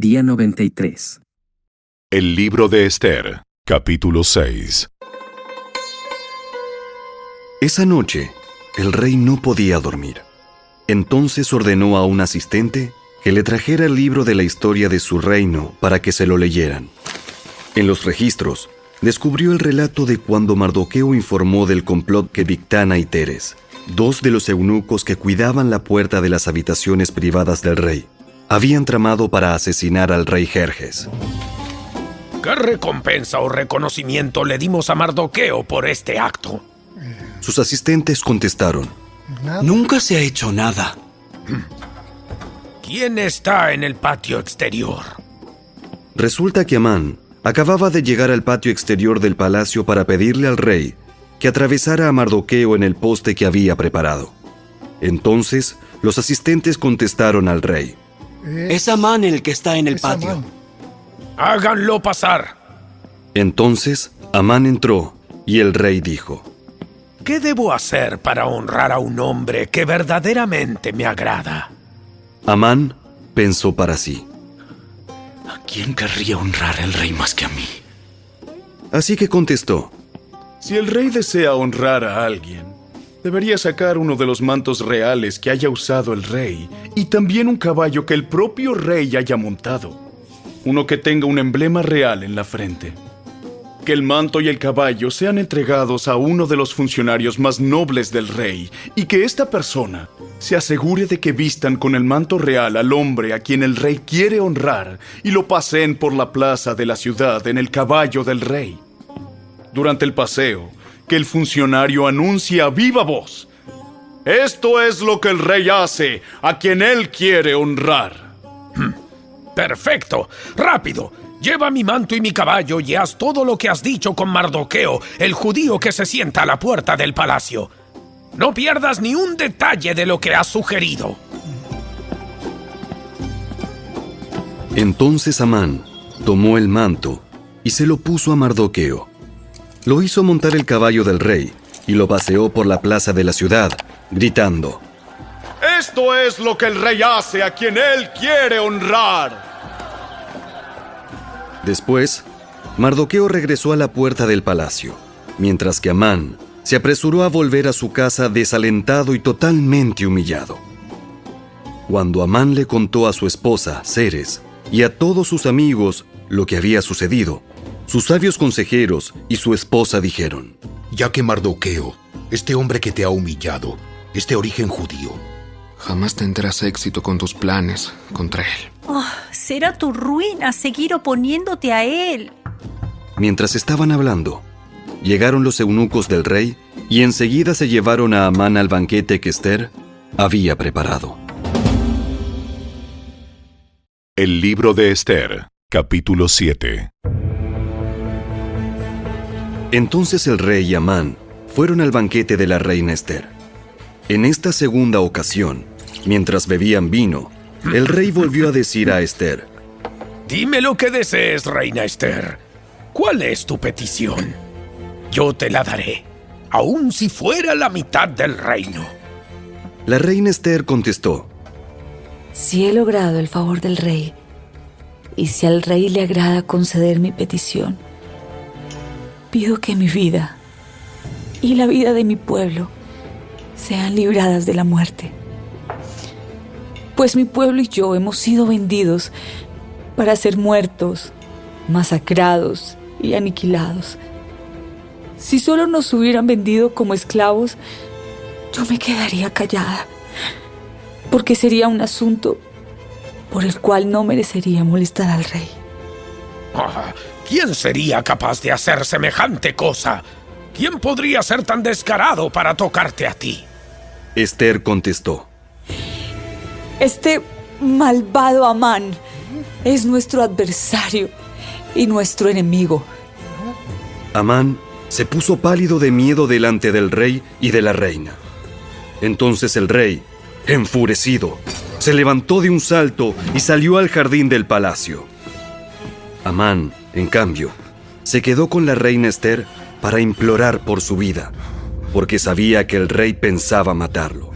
Día 93. El libro de Esther, capítulo 6. Esa noche, el rey no podía dormir. Entonces ordenó a un asistente que le trajera el libro de la historia de su reino para que se lo leyeran. En los registros, descubrió el relato de cuando Mardoqueo informó del complot que Bigtana y Teres, dos de los eunucos que cuidaban la puerta de las habitaciones privadas del rey, habían tramado para asesinar al rey Jerjes. ¿Qué recompensa o reconocimiento le dimos a Mardoqueo por este acto? Sus asistentes contestaron: Nunca se ha hecho nada. ¿Quién está en el patio exterior? Resulta que Amán acababa de llegar al patio exterior del palacio para pedirle al rey que atravesara a Mardoqueo en el poste que había preparado. Entonces, los asistentes contestaron al rey: Es Amán el que está en el patio. ¡Háganlo pasar! Entonces, Amán entró y el rey dijo: ¿Qué debo hacer para honrar a un hombre que verdaderamente me agrada? Amán pensó para sí: ¿A quién querría honrar el rey más que a mí? Así que contestó: Si el rey desea honrar a alguien, debería sacar uno de los mantos reales que haya usado el rey y también un caballo que el propio rey haya montado. Uno que tenga un emblema real en la frente. Que el manto y el caballo sean entregados a uno de los funcionarios más nobles del rey y que esta persona se asegure de que vistan con el manto real al hombre a quien el rey quiere honrar y lo paseen por la plaza de la ciudad en el caballo del rey. Durante el paseo, que el funcionario anuncie a viva voz: esto es lo que el rey hace a quien él quiere honrar. ¡Perfecto! ¡Rápido! Lleva mi manto y mi caballo y haz todo lo que has dicho con Mardoqueo, el judío que se sienta a la puerta del palacio. No pierdas ni un detalle de lo que has sugerido. Entonces Amán tomó el manto y se lo puso a Mardoqueo. Lo hizo montar el caballo del rey y lo paseó por la plaza de la ciudad, gritando: Esto es lo que el rey hace a quien él quiere honrar. Después, Mardoqueo regresó a la puerta del palacio, mientras que Amán se apresuró a volver a su casa desalentado y totalmente humillado. Cuando Amán le contó a su esposa, Ceres, y a todos sus amigos lo que había sucedido, sus sabios consejeros y su esposa dijeron: Ya que Mardoqueo, este hombre que te ha humillado, es de origen judío, jamás tendrás éxito con tus planes contra él. Será tu ruina seguir oponiéndote a él. Mientras estaban hablando, llegaron los eunucos del rey y enseguida se llevaron a Amán al banquete que Esther había preparado. El libro de Esther, capítulo 7. Entonces el rey y Amán fueron al banquete de la reina Esther. En esta segunda ocasión, mientras bebían vino, el rey volvió a decir a Esther: Dime lo que desees, reina Esther. ¿Cuál es tu petición? Yo te la daré, aun si fuera la mitad del reino. La reina Esther contestó: Si he logrado el favor del rey, y si al rey le agrada conceder mi petición, pido que mi vida y la vida de mi pueblo sean libradas de la muerte. Pues mi pueblo y yo hemos sido vendidos para ser muertos, masacrados y aniquilados. Si solo nos hubieran vendido como esclavos, yo me quedaría callada, porque sería un asunto por el cual no merecería molestar al rey. ¿Quién sería capaz de hacer semejante cosa? ¿Quién podría ser tan descarado para tocarte a ti? Esther contestó: Este malvado Amán es nuestro adversario y nuestro enemigo. Amán se puso pálido de miedo delante del rey y de la reina. Entonces el rey, enfurecido, se levantó de un salto y salió al jardín del palacio. Amán, en cambio, se quedó con la reina Esther para implorar por su vida, porque sabía que el rey pensaba matarlo.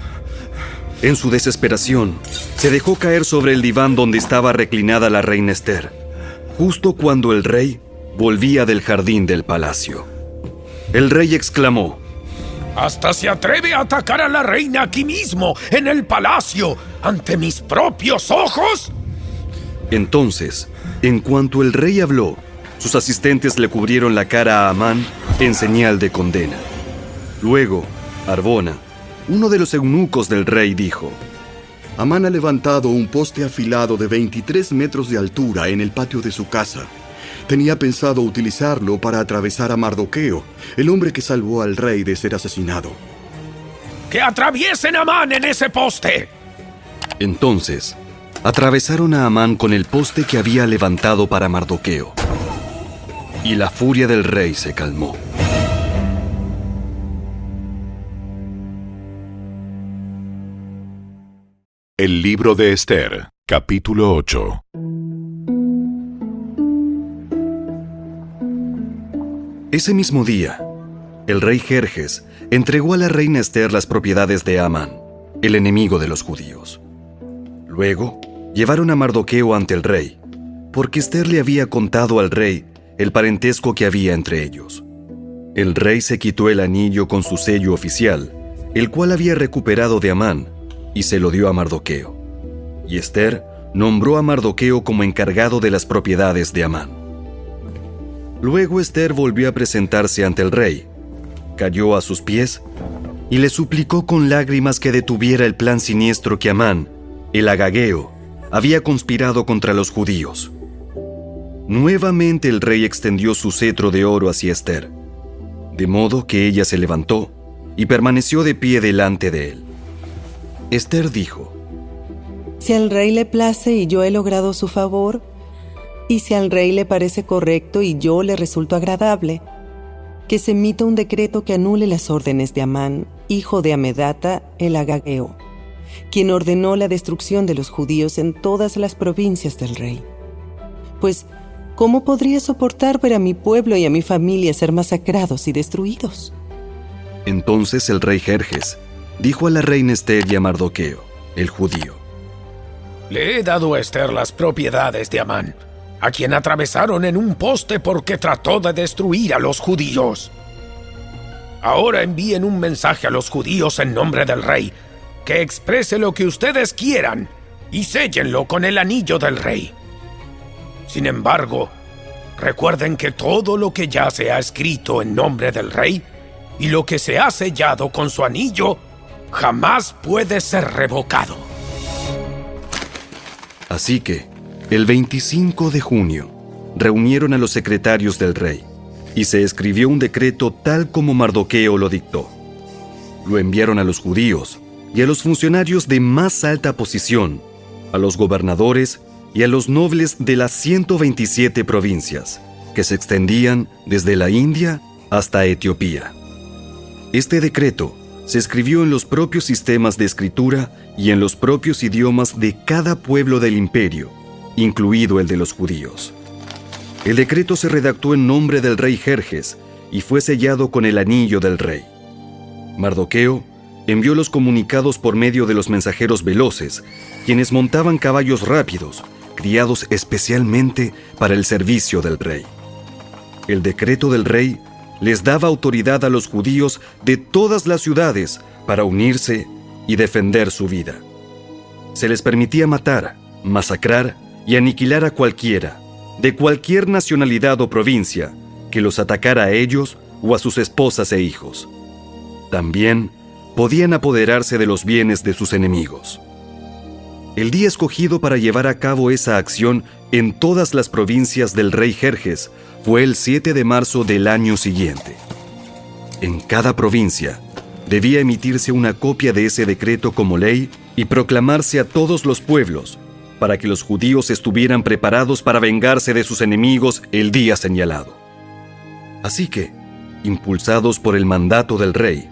En su desesperación, se dejó caer sobre el diván donde estaba reclinada la reina Esther, justo cuando el rey volvía del jardín del palacio. El rey exclamó: ¡Hasta se atreve a atacar a la reina aquí mismo, en el palacio, ante mis propios ojos! Entonces, en cuanto el rey habló, sus asistentes le cubrieron la cara a Amán en señal de condena. Luego, Arbona, uno de los eunucos del rey, dijo: Amán ha levantado un poste afilado de 23 metros de altura en el patio de su casa. Tenía pensado utilizarlo para atravesar a Mardoqueo, el hombre que salvó al rey de ser asesinado. ¡Que atraviesen a Amán en ese poste! Entonces, atravesaron a Amán con el poste que había levantado para Mardoqueo. Y la furia del rey se calmó. El libro de Esther, capítulo 8. Ese mismo día, el rey Jerjes entregó a la reina Esther las propiedades de Amán, el enemigo de los judíos. Luego, llevaron a Mardoqueo ante el rey, porque Esther le había contado al rey el parentesco que había entre ellos. El rey se quitó el anillo con su sello oficial, el cual había recuperado de Amán, y se lo dio a Mardoqueo. Y Esther nombró a Mardoqueo como encargado de las propiedades de Amán. Luego Esther volvió a presentarse ante el rey, cayó a sus pies y le suplicó con lágrimas que detuviera el plan siniestro que Amán, el agageo, había conspirado contra los judíos. Nuevamente el rey extendió su cetro de oro hacia Esther, de modo que ella se levantó y permaneció de pie delante de él. Esther dijo: Si al rey le place y yo he logrado su favor, y si al rey le parece correcto y yo le resulto agradable, que se emita un decreto que anule las órdenes de Amán, hijo de Amedata, el agageo, quien ordenó la destrucción de los judíos en todas las provincias del rey. Pues, ¿cómo podría soportar ver a mi pueblo y a mi familia ser masacrados y destruidos? Entonces el rey Jerjes dijo a la reina Esther y a Mardoqueo, el judío: Le he dado a Esther las propiedades de Amán, a quien atravesaron en un poste porque trató de destruir a los judíos. Ahora envíen un mensaje a los judíos en nombre del rey, que exprese lo que ustedes quieran, y séllenlo con el anillo del rey. Sin embargo, recuerden que todo lo que ya se ha escrito en nombre del rey, y lo que se ha sellado con su anillo, jamás puede ser revocado. Así que, el 25 de junio, reunieron a los secretarios del rey, y se escribió un decreto tal como Mardoqueo lo dictó. Lo enviaron a los judíos y a los funcionarios de más alta posición, a los gobernadores y a los nobles de las 127 provincias, que se extendían desde la India hasta Etiopía. Este decreto se escribió en los propios sistemas de escritura y en los propios idiomas de cada pueblo del imperio, incluido el de los judíos. El decreto se redactó en nombre del rey Jerjes y fue sellado con el anillo del rey. Mardoqueo envió los comunicados por medio de los mensajeros veloces, quienes montaban caballos rápidos, criados especialmente para el servicio del rey. El decreto del rey les daba autoridad a los judíos de todas las ciudades para unirse y defender su vida. Se les permitía matar, masacrar y aniquilar a cualquiera, de cualquier nacionalidad o provincia, que los atacara a ellos o a sus esposas e hijos. También podían apoderarse de los bienes de sus enemigos. El día escogido para llevar a cabo esa acción en todas las provincias del rey Jerjes fue el 7 de marzo del año siguiente. En cada provincia debía emitirse una copia de ese decreto como ley y proclamarse a todos los pueblos, para que los judíos estuvieran preparados para vengarse de sus enemigos el día señalado. Así que, impulsados por el mandato del rey,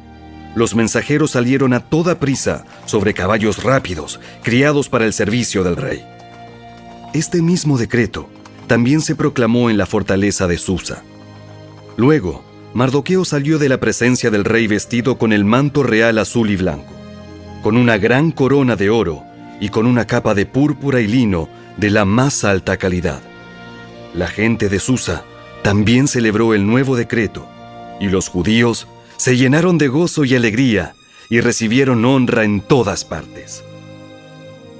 los mensajeros salieron a toda prisa sobre caballos rápidos, criados para el servicio del rey. Este mismo decreto también se proclamó en la fortaleza de Susa. Luego, Mardoqueo salió de la presencia del rey vestido con el manto real azul y blanco. con una gran corona de oro y con una capa de púrpura y lino de la más alta calidad. La gente de Susa también celebró el nuevo decreto, y los judíos se llenaron de gozo y alegría y recibieron honra en todas partes.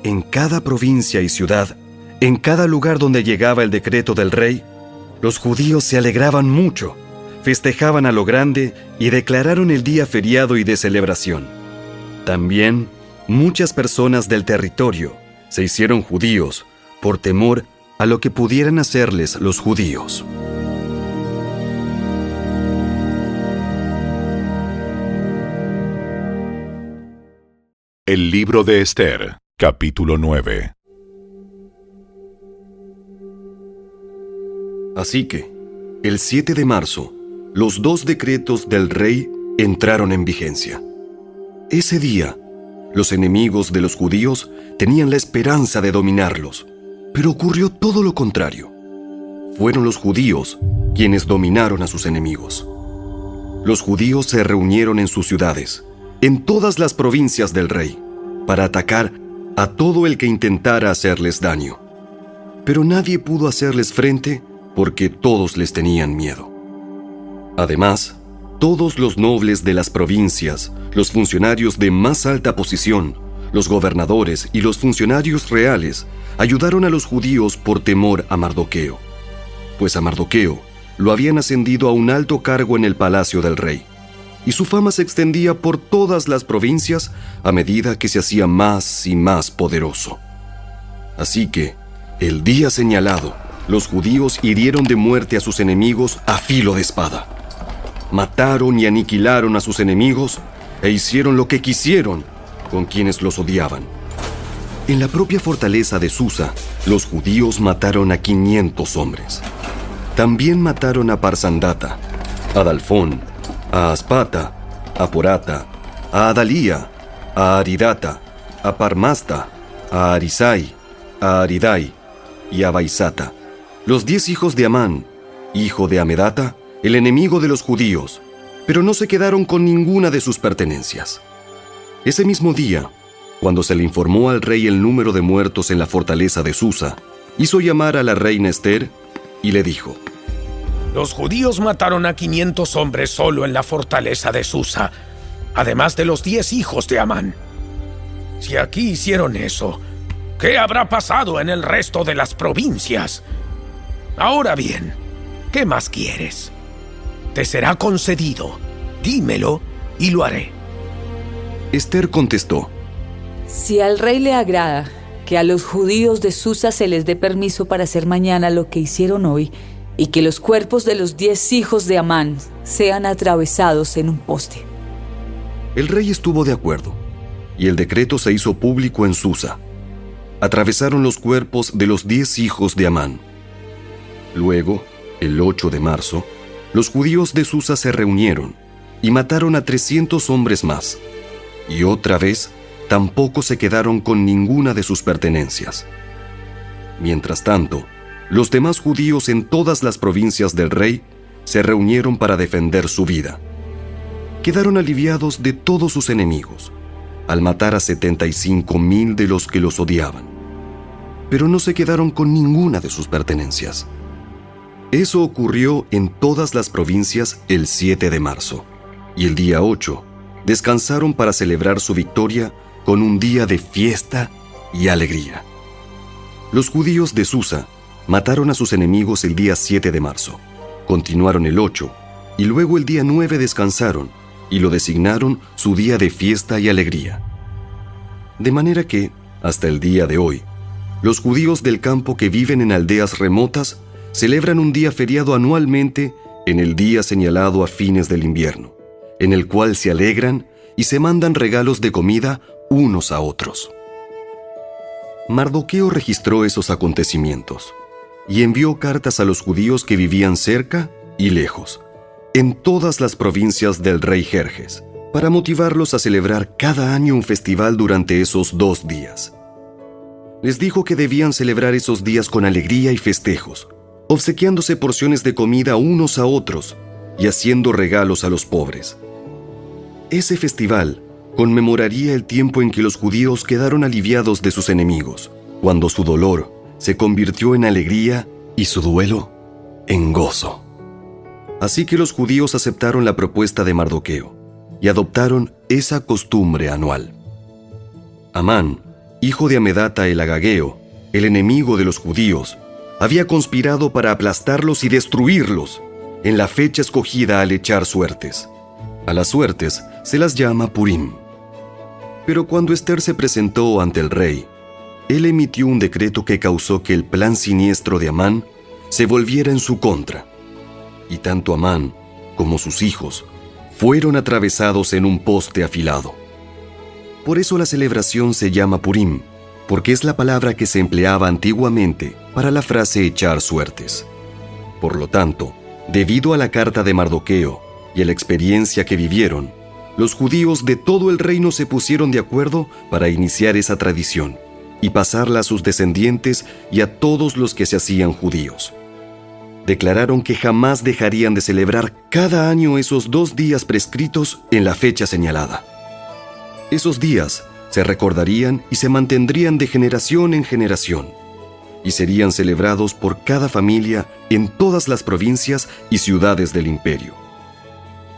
En cada provincia y ciudad, en cada lugar donde llegaba el decreto del rey, los judíos se alegraban mucho, festejaban a lo grande y declararon el día feriado y de celebración. También, muchas personas del territorio se hicieron judíos por temor a lo que pudieran hacerles los judíos. El libro de Esther, capítulo 9. Así que, el 7 de marzo, los 2 decretos del rey entraron en vigencia. Ese día, los enemigos de los judíos tenían la esperanza de dominarlos, pero ocurrió todo lo contrario. Fueron los judíos quienes dominaron a sus enemigos. Los judíos se reunieron en sus ciudades, en todas las provincias del rey, para atacar a todo el que intentara hacerles daño. Pero nadie pudo hacerles frente porque todos les tenían miedo. Además, todos los nobles de las provincias, los funcionarios de más alta posición, los gobernadores y los funcionarios reales ayudaron a los judíos por temor a Mardoqueo, pues a Mardoqueo lo habían ascendido a un alto cargo en el palacio del rey, y su fama se extendía por todas las provincias a medida que se hacía más y más poderoso. Así que, el día señalado, los judíos hirieron de muerte a sus enemigos a filo de espada. Mataron y aniquilaron a sus enemigos e hicieron lo que quisieron con quienes los odiaban. En la propia fortaleza de Susa, los judíos mataron a 500 hombres. También mataron a Parsandata, a Dalfón, a Aspata, a Porata, a Adalía, a Aridata, a Parmasta, a Arisai, a Aridai y a Baisata, los 10 hijos de Amán, hijo de Amedata, el enemigo de los judíos, pero no se quedaron con ninguna de sus pertenencias. Ese mismo día, cuando se le informó al rey el número de muertos en la fortaleza de Susa, hizo llamar a la reina Esther y le dijo: Los judíos mataron a 500 hombres solo en la fortaleza de Susa, además de los 10 hijos de Amán. Si aquí hicieron eso, ¿qué habrá pasado en el resto de las provincias? Ahora bien, ¿qué más quieres? Te será concedido. Dímelo y lo haré. Esther contestó: Si al rey le agrada que a los judíos de Susa se les dé permiso para hacer mañana lo que hicieron hoy, y que los cuerpos de los 10 hijos de Amán sean atravesados en un poste. El rey estuvo de acuerdo, y el decreto se hizo público en Susa. Atravesaron los cuerpos de los 10 hijos de Amán. Luego, el 8 de marzo, los judíos de Susa se reunieron y mataron a 300 hombres más, y otra vez tampoco se quedaron con ninguna de sus pertenencias. Mientras tanto, los demás judíos en todas las provincias del rey se reunieron para defender su vida. Quedaron aliviados de todos sus enemigos, al matar a 75,000 de los que los odiaban. Pero no se quedaron con ninguna de sus pertenencias. Eso ocurrió en todas las provincias el 7 de marzo, y el día 8 descansaron para celebrar su victoria con un día de fiesta y alegría. Los judíos de Susa mataron a sus enemigos el día 7 de marzo, continuaron el 8, y luego el día 9 descansaron, y lo designaron su día de fiesta y alegría. De manera que, hasta el día de hoy, los judíos del campo que viven en aldeas remotas celebran un día feriado anualmente en el día señalado a fines del invierno, en el cual se alegran y se mandan regalos de comida unos a otros. Mardoqueo registró esos acontecimientos y envió cartas a los judíos que vivían cerca y lejos, en todas las provincias del rey Jerjes, para motivarlos a celebrar cada año un festival durante esos 2 días. Les dijo que debían celebrar esos días con alegría y festejos, obsequiándose porciones de comida unos a otros y haciendo regalos a los pobres. Ese festival conmemoraría el tiempo en que los judíos quedaron aliviados de sus enemigos, cuando su dolor se convirtió en alegría y su duelo en gozo. Así que los judíos aceptaron la propuesta de Mardoqueo y adoptaron esa costumbre anual. Amán, hijo de Amedata el Agageo, el enemigo de los judíos, había conspirado para aplastarlos y destruirlos en la fecha escogida al echar suertes. A las suertes se las llama Purim. Pero cuando Ester se presentó ante el rey, él emitió un decreto que causó que el plan siniestro de Amán se volviera en su contra. Y tanto Amán como sus hijos fueron atravesados en un poste afilado. Por eso la celebración se llama Purim, porque es la palabra que se empleaba antiguamente para la frase echar suertes. Por lo tanto, debido a la carta de Mardoqueo y a la experiencia que vivieron, los judíos de todo el reino se pusieron de acuerdo para iniciar esa tradición y pasarla a sus descendientes y a todos los que se hacían judíos. Declararon que jamás dejarían de celebrar cada año esos 2 días prescritos en la fecha señalada. Esos días se recordarían y se mantendrían de generación en generación, y serían celebrados por cada familia en todas las provincias y ciudades del imperio.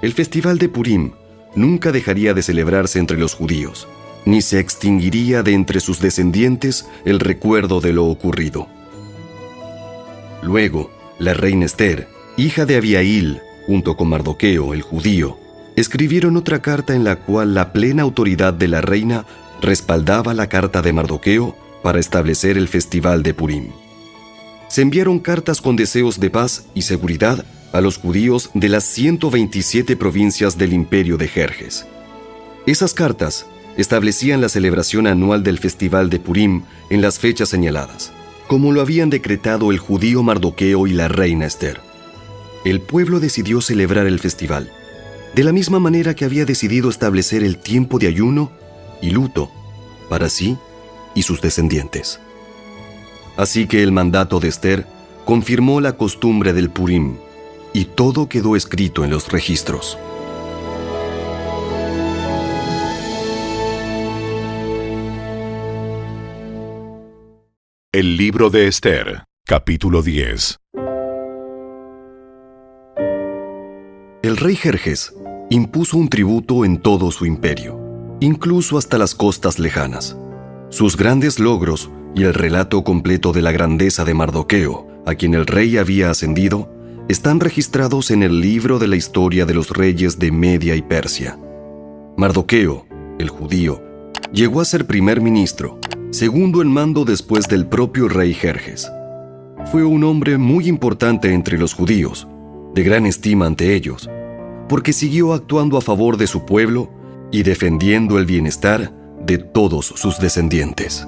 El festival de Purim nunca dejaría de celebrarse entre los judíos, ni se extinguiría de entre sus descendientes el recuerdo de lo ocurrido. Luego, la reina Ester, hija de Abihail, junto con Mardoqueo, el judío, escribieron otra carta en la cual la plena autoridad de la reina respaldaba la carta de Mardoqueo para establecer el festival de Purim. Se enviaron cartas con deseos de paz y seguridad a los judíos de las 127 provincias del imperio de Jerjes. Esas cartas establecían la celebración anual del festival de Purim en las fechas señaladas, como lo habían decretado el judío Mardoqueo y la reina Ester. El pueblo decidió celebrar el festival, de la misma manera que había decidido establecer el tiempo de ayuno y luto para sí y sus descendientes. Así que el mandato de Ester confirmó la costumbre del Purim, y todo quedó escrito en los registros. El libro de Ester, capítulo 10. El rey Jerjes impuso un tributo en todo su imperio, incluso hasta las costas lejanas. Sus grandes logros y el relato completo de la grandeza de Mardoqueo, a quien el rey había ascendido, están registrados en el libro de la historia de los reyes de Media y Persia. Mardoqueo, el judío, llegó a ser primer ministro, segundo en mando después del propio rey Jerjes. Fue un hombre muy importante entre los judíos, de gran estima ante ellos, porque siguió actuando a favor de su pueblo y defendiendo el bienestar de todos sus descendientes.